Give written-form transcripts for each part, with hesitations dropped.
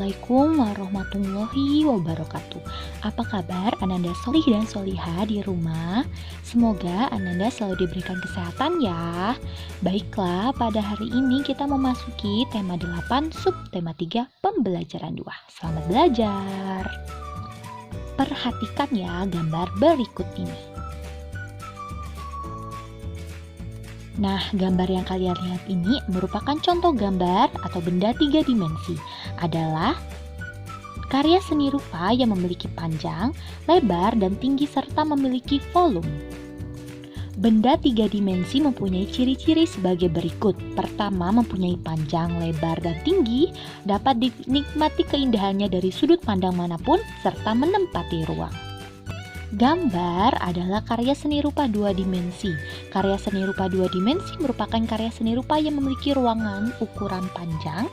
Assalamualaikum warahmatullahi wabarakatuh. Apa kabar Ananda solih dan solihah di rumah? Semoga Ananda selalu diberikan kesehatan ya. Baiklah, pada hari ini kita memasuki tema 8 subtema 3 pembelajaran 2. Selamat belajar. Perhatikan ya gambar berikut ini. Nah, gambar yang kalian lihat ini merupakan contoh gambar atau benda 3 dimensi. Adalah karya seni rupa yang memiliki panjang, lebar, dan tinggi serta memiliki volume. Benda 3 dimensi mempunyai ciri-ciri sebagai berikut. Pertama, mempunyai panjang, lebar, dan tinggi, dapat dinikmati keindahannya dari sudut pandang manapun, serta menempati ruang. Gambar adalah karya seni rupa 2 dimensi. Karya seni rupa 2 dimensi merupakan karya seni rupa yang memiliki ruangan ukuran panjang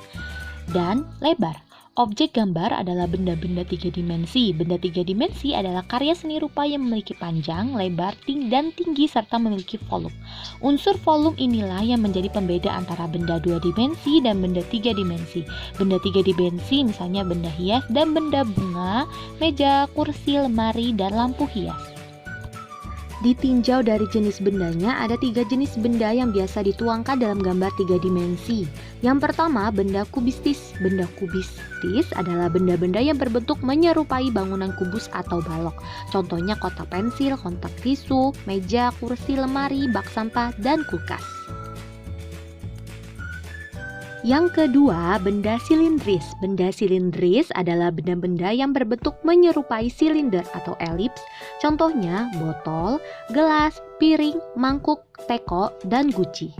dan lebar. Objek gambar adalah benda-benda 3 dimensi. Benda 3 dimensi adalah karya seni rupa yang memiliki panjang, lebar, dan tinggi serta memiliki volume. Unsur volume inilah yang menjadi pembeda antara benda 2 dimensi dan benda 3 dimensi. Benda 3 dimensi misalnya benda hias dan benda bunga, meja, kursi, lemari, dan lampu hias. Ditinjau dari jenis bendanya, ada 3 jenis benda yang biasa dituangkan dalam gambar 3 dimensi. Yang pertama, benda kubistis. Benda kubistis adalah benda-benda yang berbentuk menyerupai bangunan kubus atau balok. Contohnya kotak pensil, kotak tisu, meja, kursi, lemari, bak sampah, dan kulkas. Yang kedua, benda silindris. Benda silindris adalah benda-benda yang berbentuk menyerupai silinder atau elips. Contohnya botol, gelas, piring, mangkuk, teko, dan guci.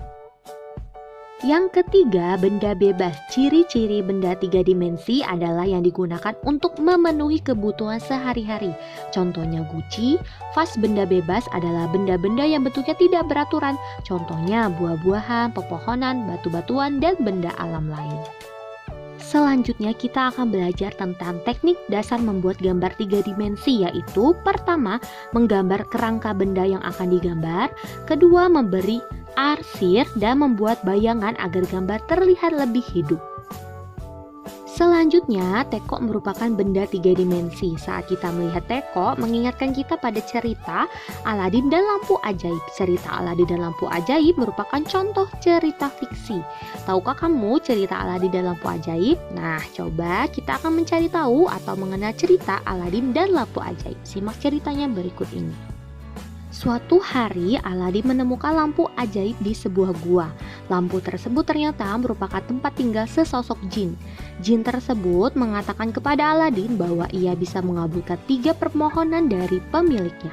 Yang ketiga, benda bebas. Ciri-ciri benda 3 dimensi adalah yang digunakan untuk memenuhi kebutuhan sehari-hari. Contohnya guci. Vas benda bebas adalah benda-benda yang bentuknya tidak beraturan. Contohnya buah-buahan, pepohonan, batu-batuan, dan benda alam lain. Selanjutnya kita akan belajar tentang teknik dasar membuat gambar 3 dimensi, yaitu pertama, menggambar kerangka benda yang akan digambar. Kedua, memberi arsir dan membuat bayangan agar gambar terlihat lebih hidup. Selanjutnya, teko merupakan benda 3 dimensi. Saat kita melihat teko, mengingatkan kita pada cerita Aladin dan lampu ajaib. Cerita Aladin dan lampu ajaib merupakan contoh cerita fiksi. Tahukah kamu cerita Aladin dan lampu ajaib? Nah, coba kita akan mencari tahu atau mengenal cerita Aladin dan lampu ajaib. Simak ceritanya berikut ini. Suatu hari, Aladin menemukan lampu ajaib di sebuah gua. Lampu tersebut ternyata merupakan tempat tinggal sesosok jin. Jin tersebut mengatakan kepada Aladin bahwa ia bisa mengabulkan 3 permohonan dari pemiliknya.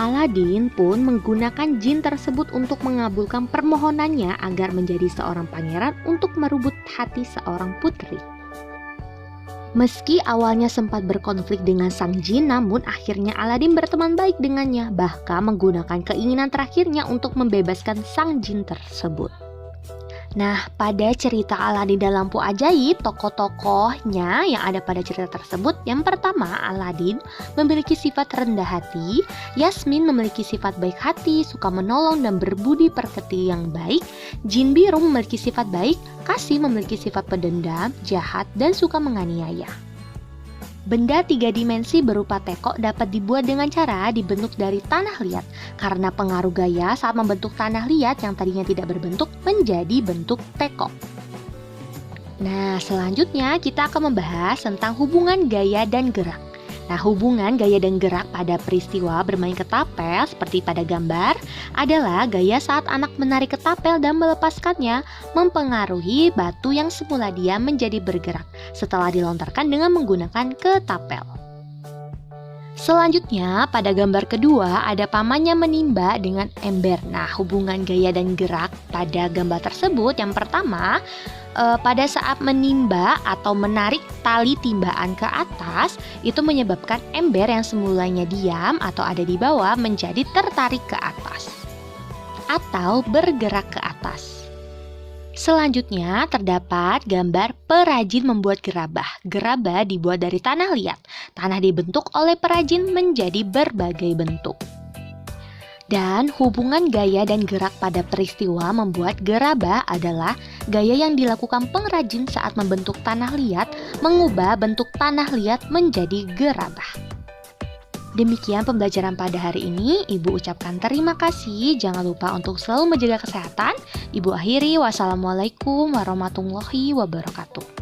Aladin pun menggunakan jin tersebut untuk mengabulkan permohonannya agar menjadi seorang pangeran untuk merebut hati seorang putri. Meski awalnya sempat berkonflik dengan sang jin, namun akhirnya Aladin berteman baik dengannya, bahkan menggunakan keinginan terakhirnya untuk membebaskan sang jin tersebut. Nah, pada cerita Aladin dan lampu ajaib, tokoh-tokohnya yang ada pada cerita tersebut, yang pertama, Aladin memiliki sifat rendah hati, Yasmin memiliki sifat baik hati, suka menolong dan berbudi pekerti yang baik, Jin biru memiliki sifat baik, Kasih memiliki sifat pendendam, jahat, dan suka menganiaya. Benda 3 dimensi berupa teko dapat dibuat dengan cara dibentuk dari tanah liat. Karena pengaruh gaya saat membentuk tanah liat yang tadinya tidak berbentuk menjadi bentuk teko. Nah, selanjutnya kita akan membahas tentang hubungan gaya dan gerak. Nah, hubungan gaya dan gerak pada peristiwa bermain ketapel seperti pada gambar adalah gaya saat anak menarik ketapel dan melepaskannya mempengaruhi batu yang semula diam menjadi bergerak setelah dilontarkan dengan menggunakan ketapel. Selanjutnya, pada gambar kedua ada pamannya menimba dengan ember. Nah, hubungan gaya dan gerak pada gambar tersebut yang pertama, pada saat menimba atau menarik tali timbaan ke atas, itu menyebabkan ember yang semulanya diam atau ada di bawah menjadi tertarik ke atas atau bergerak ke atas. Selanjutnya terdapat gambar perajin membuat gerabah. Gerabah dibuat dari tanah liat. Tanah dibentuk oleh perajin menjadi berbagai bentuk. Dan hubungan gaya dan gerak pada peristiwa membuat gerabah adalah gaya yang dilakukan pengrajin saat membentuk tanah liat, mengubah bentuk tanah liat menjadi gerabah. Demikian pembelajaran pada hari ini. Ibu ucapkan terima kasih. Jangan lupa untuk selalu menjaga kesehatan. Ibu akhiri, wassalamualaikum warahmatullahi wabarakatuh.